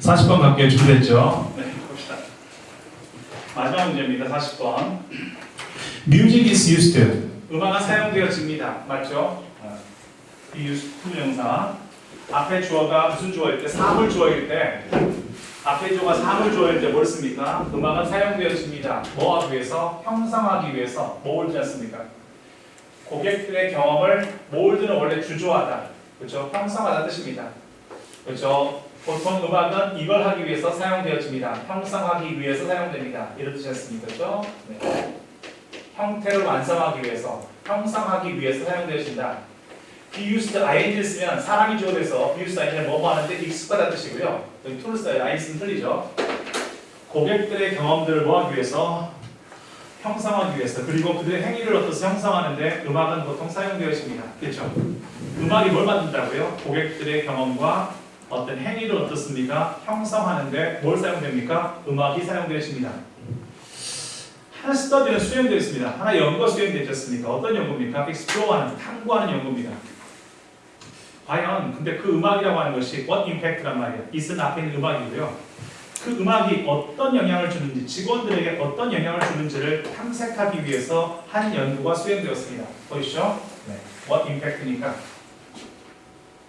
40번 갈게요. 준비됐죠? 네, 봅시다. 마지막 문제입니다. 40번. Music is used to. 음악은 사용되어집니다. 맞죠? 이 used to 명사. 앞에 주어가 무슨 주어일 때? 사물 주어일 때. 앞에 주어가 사물 주어일 때 뭘 씁니까? 음악은 사용되어집니다. 뭐 하기 위해서? 형상화하기 위해서. 몰드 않습니까? 고객들의 경험을 몰드는 원래 주조하다. 그렇죠? 형상화하다는 뜻입니다. 그렇죠? 보통 음악은 이걸 하기 위해서 사용되어집니다. 형상하기 위해서 사용됩니다. 이런 뜻이 않습니까? 그렇죠? 네. 형태를 완성하기 위해서, 형상하기 위해서 사용되어진다. be used ing를 쓰면 사람이 주어돼서 be used ing는 뭐뭐 하는데 익숙하다는 뜻이고요. 여기 to를 써요. ing 쓰면 틀리죠. 고객들의 경험들을 뭐 하기 위해서? 형상하기 위해서. 그리고 그들의 행위를 어떠서 형상하는데 음악은 보통 사용되어집니다. 그렇죠? 음악이 뭘 만든다고요? 고객들의 경험과 어떤 행위를 어떻습니까? 형성하는데 뭘 사용됩니까? 음악이 사용되어집니다. 하나 스터디는 수행되어 있습니다. 하나 연구가 수행되지 않습니까? 어떤 연구입니까? explore하는, 탐구하는 연구입니다. 과연 근데 그 음악이라고 하는 것이 what impact란 말이에요. is는 앞에 있는 음악이고요. 그 음악이 어떤 영향을 주는지, 직원들에게 어떤 영향을 주는지를 탐색하기 위해서 한 연구가 수행되었습니다. 보이시죠? 네. what impact니까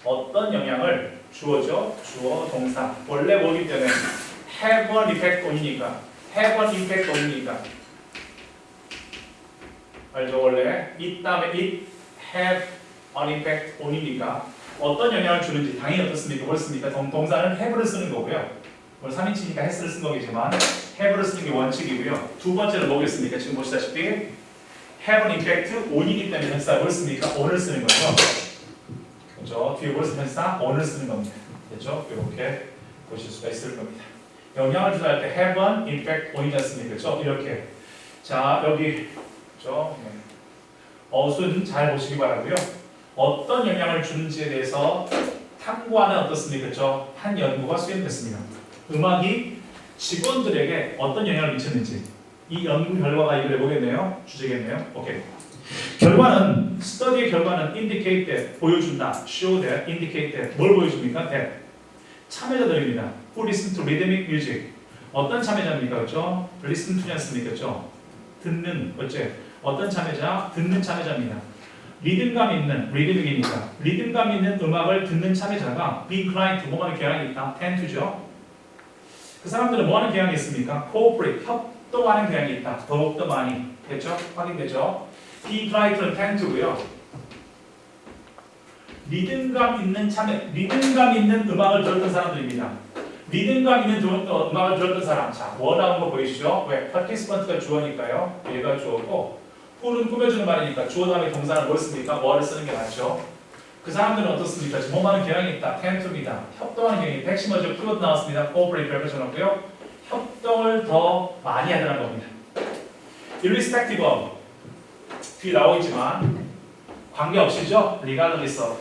어떤 영향을 주어죠? 주어, 동사. 원래 뭐기 때문에 have an effect on이니까. have an effect on이니까. 알죠? 원래 it 다음에 it have an effect on이니까 어떤 영향을 주는지 당연히 어떻습니까? 뭘 씁니까? 동사는 have를 쓰는 거고요. 3인칭이니까 has를 쓴 거겠지만 have를 쓰는 게 원칙이고요. 두 번째는 뭐겠습니까? 지금 보시다시피 have an effect on이기 때문에 현사 뭘 씁니까? on을 쓰는 거죠. 그렇죠? 뒤에 뭘 쓰는 현사? on을 쓰는 겁니다. 그렇죠? 이렇게 보실 수가 있을 겁니다. 영향을 주다 할 때 have an effect on이지 않습니까? 그렇죠? 이렇게. 자, 여기 그렇죠? 네. 어순 잘 보시기 바라고요. 어떤 영향을 주는지에 대해서 탐구하는 어떻습니까? 그렇죠? 한 연구가 수행됐습니다. 음악이 직원들에게 어떤 영향을 미쳤는지 이 연구 결과가 이걸 해보겠네요. 주제겠네요. 오케이. 결과는 스터디의 결과는 indicate that 보여준다, show that, indicate that 뭘 보여줍니까? that 참여자들입니다. who listen to rhythmic music 어떤 참여자입니까? 그렇죠? listen to지 않습니까? 그렇죠? 듣는 어째 어떤 참여자? 듣는 참여자입니다. 리듬감 있는 리듬이니까 리듬감 있는 음악을 듣는 참여자가 be inclined to 뭐 하는 경향이 있다? tend to죠. 그 사람들은 뭐 하는 경향이 있습니까? cooperate 협동하는 경향이 있다. 더욱더 많이 됐죠? 확인되죠? be inclined to는 tend to고요. 리듬감 있는 리듬감 있는 음악을 들었던 사람들입니다. 리듬감 있는 음악을 들었던 사람. 자, 뭐 나온 거 보이시죠? 왜? participant가 주어니까요. 얘가 주어고, who는 꾸며주는 말이니까 주어 다음에 동사는 뭘 씁니까? 뭐를 쓰는 게 맞죠? 그 사람들은 어떻습니까? 지금 뭐 하는 경향이 있다. tend to입니다. 협동하는 경향이 있다. 핵심 먼저 키워드 나왔습니다. cooperate 별표쳐놓고요. 협동을 더 많이 하자는 겁니다. irrespective of 뒤에 나오겠지만 관계없이죠? regardless of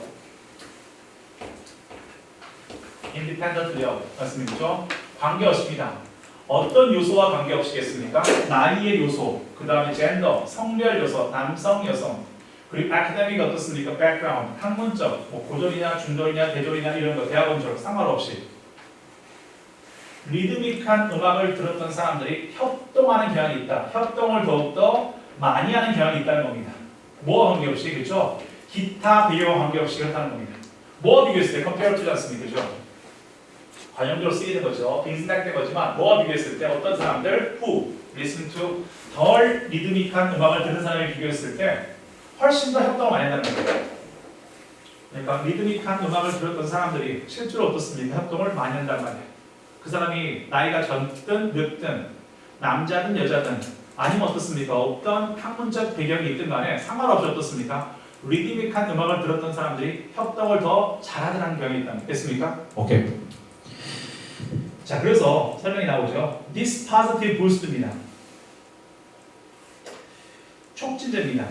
independently of 맞습니까? 관계없습니다. 어떤 요소와 관계없이겠습니까? 나이의 요소, 그 다음에 젠더, 성별 요소, 남성, 여성 그리고 academic 어떻습니까? background, 학문적, 뭐 고졸이냐, 중졸이냐, 대졸이냐 이런 거 대학원적 상관없이 리드믹한 음악을 들었던 사람들이 협동하는 경향이 있다. 협동을 더욱더 많이 하는 경향이 있다는 겁니다. 뭐와 관계없이 그렇죠? 기타 비교와 관계없이 그렇다는 겁니다. 뭐와 비교했을 때 compare to지 않습니까? 그렇죠? 관용적으로 쓰이는 거죠. 빈스택된 거지만 뭐와 비교했을 때 어떤 사람들 who listen to 덜 리드믹한 음악을 듣는 사람을 비교했을 때 훨씬 더 협동을 많이 한다는 거예요. 그러니까 리드믹한 음악을 들었던 사람들이 실제로 어떻습니까? 협동을 많이 한단 말이에요. 그 사람이 나이가 젊든 늙든 남자든 여자든 아니면 어떻습니까? 어떤 학문적 배경이 있든 간에 상관없이 어떻습니까? 리드믹한 음악을 들었던 사람들이 협동을 더 잘하는 경향이 있다. 됐습니까? 오케이. 자, 그래서 설명이 나오죠. This positive boost입니다. 촉진제입니다.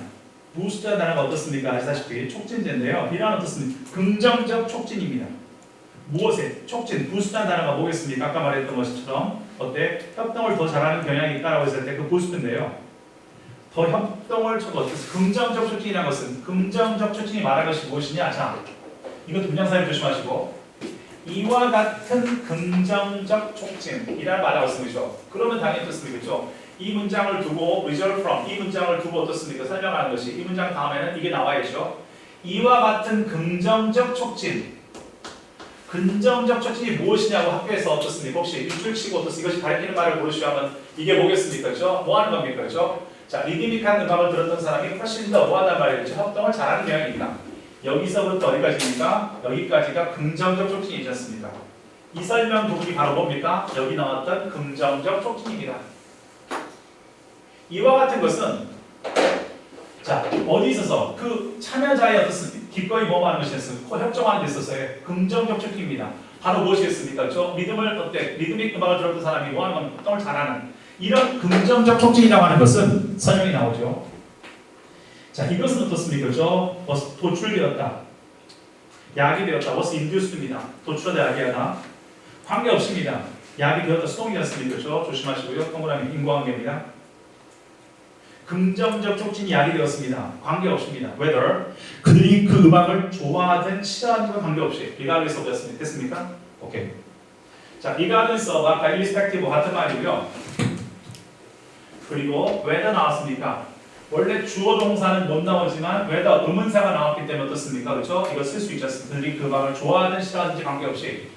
boost라는 단어가 어떻습니까? 아시다시피 촉진제인데요. 이란 어떻습니까? 긍정적 촉진입니다. 무엇에? 촉진, boost라는 단어가 뭐겠습니까? 아까 말했던 것처럼 어때? 협동을 더 잘하는 경향이 있다라고 했을 때 그 boost인데요. 더 협동을 긍정적 촉진이라는 것은 긍정적 촉진이 말하는 것이 무엇이냐? 자, 이것도 문장사용 조심하시고 이와 같은 긍정적 촉진이라는 말하고 있습니다. 그러면 당연히 어떻습니까? 그렇죠? 이 문장을 두고 result from 이 문장을 두고 어떻습니까? 설명하는 것이 이 문장 다음에는 이게 나와야죠. 이와 같은 긍정적 촉진. 긍정적 촉진이 무엇이냐고 학교에서 어떻습니까? 혹시 일주일 치고 어떻습니까? 이것이 가리키는 말을 고르시면 이게 뭐겠습니까? 그렇죠? 뭐 하는 겁니까? 그렇죠? 자, 리드믹한 음악을 들었던 사람이 훨씬 더 뭐 하단 말이죠? 협동을 잘하는 경향입니다. 여기서부터 어디까지입니까? 여기까지가 긍정적 촉진이지 않습니까? 이 설명 부분이 바로 뭡니까? 여기 나왔던 긍정적 촉진입니다. 이와 같은 것은 자 어디 있어서 그 참여자의 어떻습니까? 기꺼이 뭐하는 것이었습니까? 협정하는 데 있어서의 긍정적 촉진입니다. 바로 무엇이겠습니까? 저 리듬을 어때? 리드믹 음악을 들었던 사람이 뭐하는 건 협동을 잘하는 이런 긍정적 촉진이라고 하는 것은 설명이 나오죠. 자, 이것은 어떻습니까? 그렇죠? 도출되었다. 약이 되었다. was induced입니다. 도출하다 약이하다. 관계없습니다. 약이 되었다. 수동이 되었습니다. 그렇죠? 조심하시고요. 동그라미 인과관계입니다. 긍정적 촉진이 약이 되었습니다. 관계없습니다. whether 그들이 그 음악을 좋아하든 싫어하든 관계없이 regardless of 였습니다. 됐습니까? 오케이. 자, regardless of 아까 irrespective 같은 말이고요. 그리고 whether 나왔습니까? 원래 주어 동사는 못 나오지만 whether 의문사가 나왔기 때문에 어떻습니까? 그렇죠? 이거 쓸 수 있지 않습니까? 그들이 그 음악을 좋아하든 싫어하든지 관계없이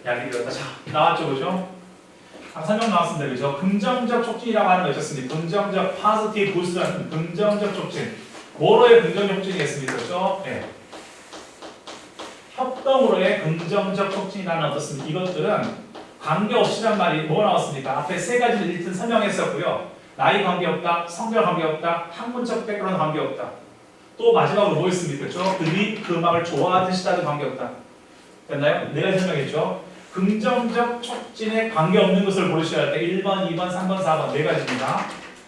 약이 되었다. 자, 나왔죠, 그죠? 설명 나왔습니다, 그죠? 긍정적 촉진이라고 하는 거 있었습니다. 긍정적 positive boost라는 긍정적 촉진. 뭐로의 긍정적 촉진이겠습니까, 그죠? 네. 협동으로의 긍정적 촉진이라는 어떻습니까? 이것들은 관계없이란 말이 뭐 나왔습니까? 앞에 세 가지를 일단 설명했었고요. 나이 관계없다, 성별 관계없다, 학문적 백그라운드 관계없다. 또 마지막으로 뭐 있습니까? 그렇죠? 그들이 그 음악을 좋아하든 싫어하든 관계없다. 됐나요? 네 가지 설명했죠. 긍정적 촉진에 관계없는 것을 고르셔야 할 때 1번, 2번, 3번, 4번 네 가지입니다.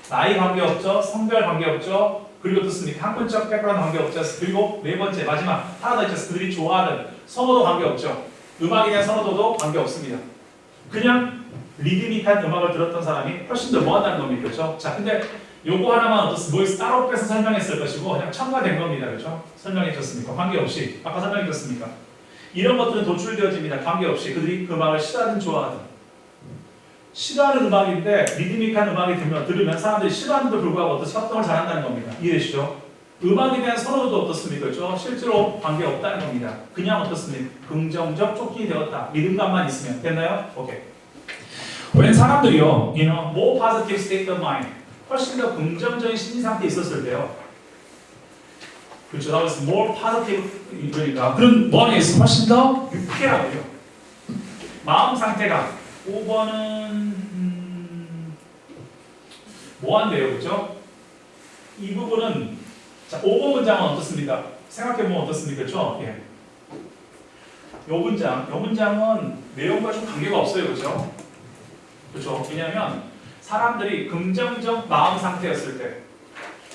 나이 관계없죠, 성별 관계없죠, 그리고 어떻습니까? 학문적 백그라운드 관계없죠. 그리고 네 번째 마지막 하나 더 있죠. 그들이 좋아하는 선호도 관계없죠. 음악에 대한 선호도도 관계없습니다. 그냥 리드믹한 음악을 들었던 사람이 훨씬 더 뭐한다는 겁니다. 그렇죠? 자, 근데 요거 하나만 어떻습니까? 뭐 따로 빼서 설명했을 것이고 그냥 첨가된 겁니다. 그렇죠? 설명해 줬습니까? 관계없이. 아까 설명해 줬습니까? 이런 것들은 도출되어집니다. 관계없이. 그들이 그 음악을 싫어하든 좋아하든. 싫어하는 음악인데 리드믹한 음악이 들으면 사람들이 싫어하는데도 불구하고 어떤 협동을 잘한다는 겁니다. 이해되시죠? 음악에 대한 선호도 어떻습니까? 그렇죠? 실제로 관계없다는 겁니다. 그냥 어떻습니까? 긍정적 촉진이 되었다. 리듬감만 있으면. 됐나요? 오케이. when 사람들이요, more positive state of mind, 훨씬 더 긍정적인 심리 상태에 있었을 때요. 그렇죠. that was more positive, 그러니까 그런 뭐에 있어 훨씬 더 유쾌하고요. 마음 상태가 5번은 뭐한대요, 그렇죠? 이 부분은 자 5번 문장은 어떻습니까? 생각해보면 어떻습니까, 그렇죠? 예. 요 문장은 내용과 좀 관계가 없어요, 그렇죠? 그렇죠. 왜냐하면 사람들이 긍정적 마음 상태였을 때,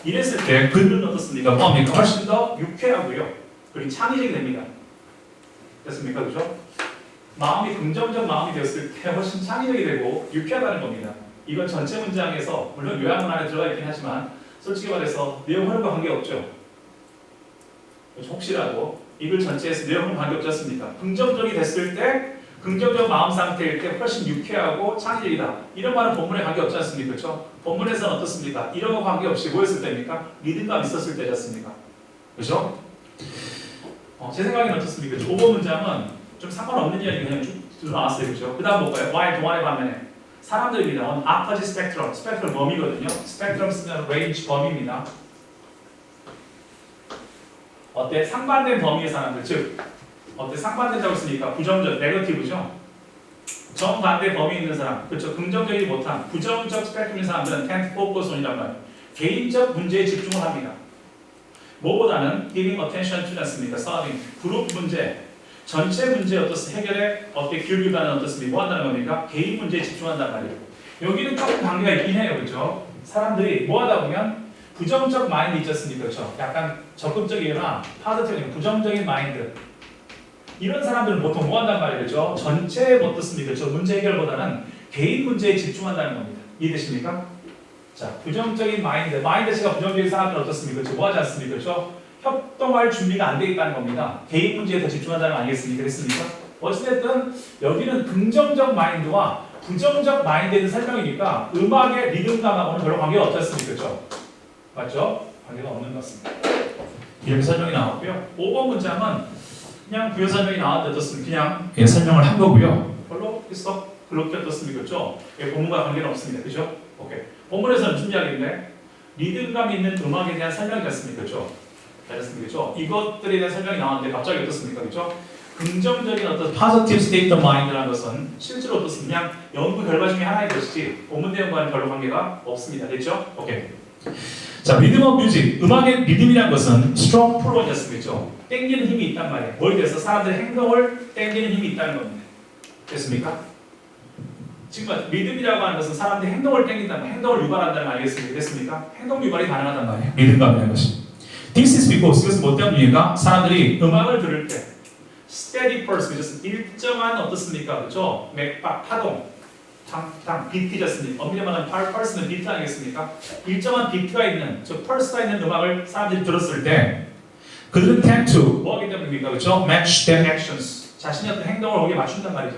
이랬을 때 그들은 어떻습니까? 뭐합니까? 훨씬 더 유쾌하고요. 그리고 창의적이 됩니다. 됐습니까? 그렇죠? 마음이 긍정적 마음이 되었을 때 훨씬 창의적이 되고 유쾌하다는 겁니다. 이건 전체 문장에서 물론 요약문 안에 들어가 있긴 하지만 솔직히 말해서 내용 흐름과 관계없죠. 그렇죠? 혹시라도 이글 전체에서 내용은 관계없지 않습니까? 긍정적이 됐을 때 긍정적 마음 상태일 때 훨씬 유쾌하고 창의적이다. 이런 말은 본문에 관계없지 않습니까? 그렇죠? 본문에서는 어떻습니까? 이런 거 관계없이 뭐였을 때입니까? 리듬감 있었을 때지 않습니까? 그렇죠? 제 생각에는 어떻습니까? 5번 문장은 좀 상관없는 이야기 그냥 쭉 나왔어요. 그렇죠? 그 다음 볼까요? Why 동안의 반면에 사람들입니다. on opposite spectrum, 스펙트럼 범위거든요. 스펙트럼 쓰면 range 범위입니다. 어때? 상반된 범위의 사람들, 즉 어때? 상반된다고 했으니까 부정적, 네거티브죠. 정반대 범위에 있는 사람, 그렇죠? 긍정적이지 못한 부정적 스펙트럼의 사람들은 tend to focus on이란 말이에요. 개인적 문제에 집중을 합니다. 뭐보다는 giving attention to지 않습니까? solving, 그룹 문제, 전체 문제 어떻습니까? 해결에 어떻게 기울기보다는 어떻습니까? 뭐 한다는 겁니까? 개인 문제에 집중한단 말이에요. 여기는 조금 관계가 있긴 해요. 그렇죠? 사람들이 뭐 하다 보면 부정적 마인드 있지 않습니까? 그렇죠? 약간 적극적이거나 파드적인 부정적인 마인드, 이런 사람들은 보통 뭐 한단 말이에요? 그렇죠? 전체에 어떻습니까? 그렇죠? 문제 해결보다는 개인 문제에 집중한다는 겁니다. 이해되십니까? 자, 부정적인 마인드, 마인드가 부정적인 사람들은 어떻습니까? 그렇죠? 뭐 하지 않습니까? 그렇죠? 협동할 준비가 안 돼 있다는 겁니다. 개인 문제에 더 집중한다는 거 아니겠습니까? 됐습니까? 어찌됐든 여기는 긍정적 마인드와 부정적 마인드에 대한 설명이니까 음악의 리듬감하고는 별로 관계가 없지 않습니까? 그렇죠? 맞죠? 관계가 없는 것 같습니다. 이렇게 설명이 나왔고요. 5번 문장은 그냥 부여 설명이 나왔는데 어떻습니까? 그냥 설명을 한 거고요. 별로 그렇게 어떻습니까? 그렇죠? 본문과 관계는 없습니다. 그렇죠? 오케이. 본문에서는 무슨 이야기인데 리듬감 있는 음악에 대한 설명이 됐습니까? 그렇죠? 잘했습니까? 그렇죠? 이것들에 대한 설명이 나왔는데 갑자기 어떻습니까? 그렇죠? 긍정적인 어떤 positive state of mind라는 것은 실제로 어떻습니까? 그냥 연구 결과 중에 하나인 것이지 본문 내용과는 별로 관계가 없습니다. 됐죠? 오케이. 자, 리듬 오브 뮤직, 음악의 리듬이라는 것은 strong pull이었습니다. 땡기는 힘이 있단 말이에요. 뭐에 대해서 사람들의 행동을 땡기는 힘이 있다는 겁니다. 됐습니까? 지금 리듬이라고 하는 것은 사람들의 행동을 땡긴다는 말, 행동을 유발한다는 말 알겠습니까? 됐습니까? 행동 유발이 가능하단 말이에요. 리듬감이라는 것이. This is because, 이것은 뭐 때문입니까? 사람들이 음악을 들을 때 steady pulse, 일정한 어떻습니까? 그렇죠? 맥박, 파동, 탕탕, 비트였습니다. 엄밀히 말하면 pulse는 비트 아니겠습니까? 일정한 비트가 있는, 즉 pulse가 있는 음악을 사람들이 들었을 때 그들은 tend to, 뭐 하기 때문입니까? 그렇죠? match their actions, 자신의 어떤 행동을 거기에 맞춘단 말이죠.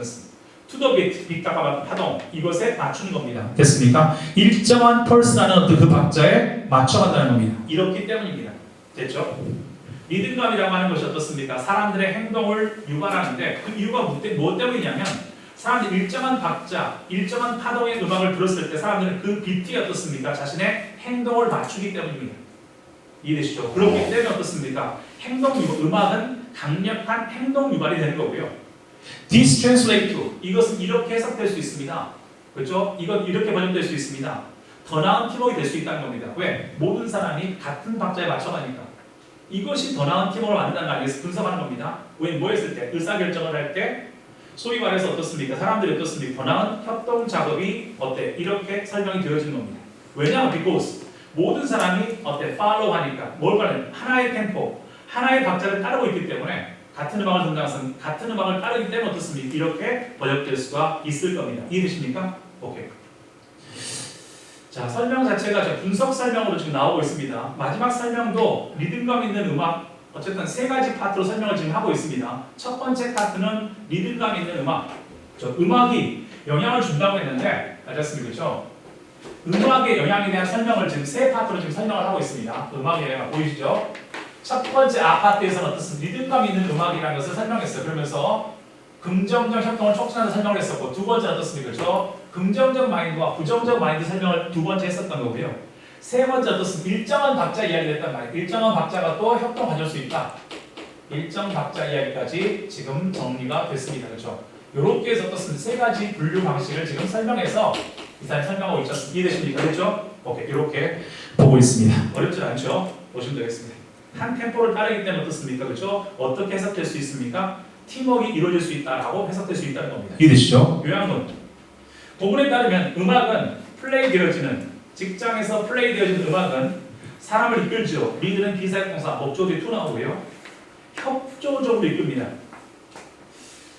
to the beat, 비트가 파동, 이것에 맞추는 겁니다. 됐습니까? 일정한 pulse라는 어떤 그 박자에 맞춰간다는 겁니다. 이렇기 때문입니다. 됐죠? 리듬감이라고 하는 것이 어떻습니까? 사람들의 행동을 유발하는데 그 이유가 무엇 때문이냐면 사람들이 일정한 박자, 일정한 파동의 음악을 들었을 때 사람들은 그 비트에 어떻습니까? 자신의 행동을 맞추기 때문입니다. 이해되시죠? 그렇기 때문에 어떻습니까? 음악은 강력한 행동 유발이 되는 거고요. This translate to, 이것은 이렇게 해석될 수 있습니다. 그렇죠? 이건 이렇게 번역될 수 있습니다. 더 나은 팀워크가 될 수 있다는 겁니다. 왜? 모든 사람이 같은 박자에 맞춰가니까. 이것이 더 나은 팀워크를 만든다는 걸 알겠어 분석하는 겁니다. 왜? 뭐 했을 때? 의사결정을 할 때 소위 말해서 어떻습니까? 사람들이 어떻습니까? 더 나은 협동 작업이 어때? 이렇게 설명이 되어진 겁니다. 왜냐하면 because 모든 사람이 어때? follow 하니까 뭘 말하는? 하나의 템포, 하나의 박자를 따르고 있기 때문에 같은 음악을 듣는 같은 음악을 따르기 때문에 어떻습니까? 이렇게 번역될 수가 있을 겁니다. 이해되십니까? 오케이. 자, 설명 자체가 분석 설명으로 지금 나오고 있습니다. 마지막 설명도 리듬감 있는 음악, 어쨌든 세 가지 파트로 설명을 지금 하고 있습니다. 첫 번째 파트는 리듬감 있는 음악. 음악이 영향을 준다고 했는데, 알겠습니까? 그렇죠? 음악의 영향에 대한 설명을 지금 세 파트로 지금 설명을 하고 있습니다. 음악의 영향 보이시죠? 첫 번째 아파트에서는 어떻습니까? 리듬감 있는 음악이라는 것을 설명했어요. 그러면서 긍정적 협동을 촉진하는 설명을 했었고, 두 번째는 어떻습니까? 그렇죠? 긍정적 마인드와 부정적 마인드 설명을 두 번째 했었던 거고요. 세 번째 어떻습니까? 일정한 박자 이야기를 했단 말이에요. 일정한 박자가 또 협동 가져올 수 있다. 일정 박자 이야기까지 지금 정리가 됐습니다. 그렇죠? 이렇게 해서 어떻습니까? 세 가지 분류 방식을 지금 설명해서 이 사람이 설명하고 있죠. 이해되십니까? 그렇죠? 오케이. 이렇게 보고 있습니다. 어렵지 않죠? 보시면 되겠습니다. 한 템포를 따르기 때문에 어떻습니까? 그렇죠? 어떻게 해석될 수 있습니까? 팀워크가 이루어질 수 있다라고 해석될 수 있다는 겁니다. 이해되시죠? 요약은 본문에 따르면 음악은 플레이 되어지는 직장에서 플레이 되어지는 음악은 사람을 이끌죠. 리드는 비사역동사 목조 뒤에 to 나오고요. 협조적으로 이끕니다.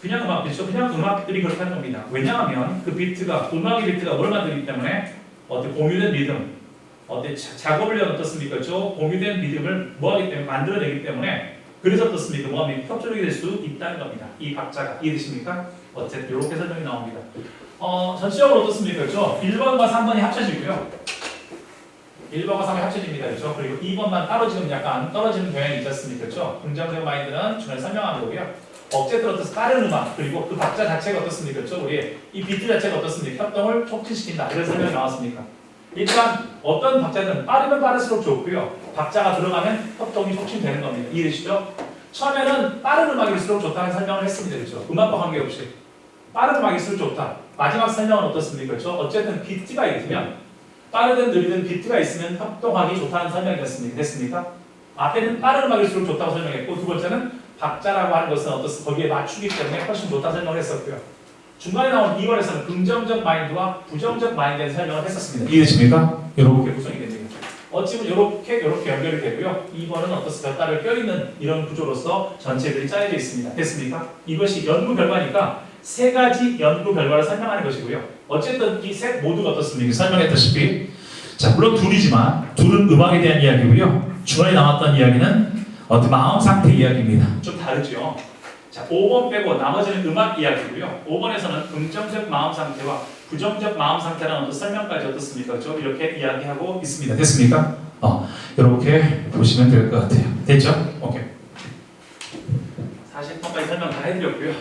그냥 음악 그렇죠? 그냥 음악들이 그렇다는 겁니다. 왜냐하면 그 비트가 음악의 비트가 뭘 만들기 때문에 어떤 공유된 리듬, 어떤 작업을 위한 어떻습니까? 그렇죠? 공유된 리듬을 뭐하기 때문에 만들어내기 때문에 그래서 어떻습니까? 뭐하면 협조적이 될 수 있다는 겁니다. 이 박자가 이해되십니까? 어쨌든 이렇게 설명이 나옵니다. 전체적으로 어떻습니까? 그렇죠? 1번과 3번이 합쳐지고요. 1번과 3번이 합쳐집니다. 그렇죠? 그리고 2번만 따로 지금 약간 떨어지는 경향이 있지 않습니까? 그렇죠? 긍정적 마인드는 중간에 설명하는 거고요. 어쨌든 어떻습니까? 다른 음악 그리고 그 박자 자체가 어떻습니까? 그렇죠? 우리 이 비트 자체가 어떻습니까? 협동을 촉진시킨다. 이런 설명이 나왔습니까? 일단 어떤 박자는 빠르면 빠를수록 좋고요. 박자가 들어가면 협동이 촉진되는 겁니다. 이해되시죠? 처음에는 빠른 음악일수록 좋다는 설명을 했습니다. 그렇죠? 음악과 관계없이 빠른 음악일수록 좋다. 마지막 설명은 어떻습니까? 그렇죠? 어쨌든 비트가 있으면 빠르든 느리든 비트가 있으면 협동하기 좋다는 설명이 됐습니까? 앞에는 빠른 음악일수록 좋다고 설명했고 두 번째는 박자라고 하는 것은 어떻습니까? 거기에 맞추기 때문에 훨씬 좋다고 설명을 했었고요. 중간에 나온 2번에서는 긍정적 마인드와 부정적 마인드에 대한 설명을 했었습니다. 이해되십니까? 이렇게 구성이 됩니다. 어찌면 이렇게 연결이 되고요. 2번은 어떻습니까? 따로 껴있는 이런 구조로서 전체들이 짜여져 있습니다. 됐습니까? 이것이 연구 결과니까 세 가지 연구 결과를 설명하는 것이고요. 어쨌든 이 셋 모두가 어떻습니까? 설명했다시피 자 물론 둘이지만 둘은 음악에 대한 이야기고요. 중간에 나왔던 이야기는 어떤 마음 상태 이야기입니다. 좀 다르죠. 자, 5번 빼고 나머지는 음악 이야기고요. 5번에서는 긍정적 마음 상태와 부정적 마음 상태라는 어떤 설명까지 어떻습니까? 그렇죠? 이렇게 이야기하고 있습니다. 됐습니까? 이렇게 보시면 될 것 같아요. 됐죠? 오케이. 40번까지 설명 다 해드렸고요.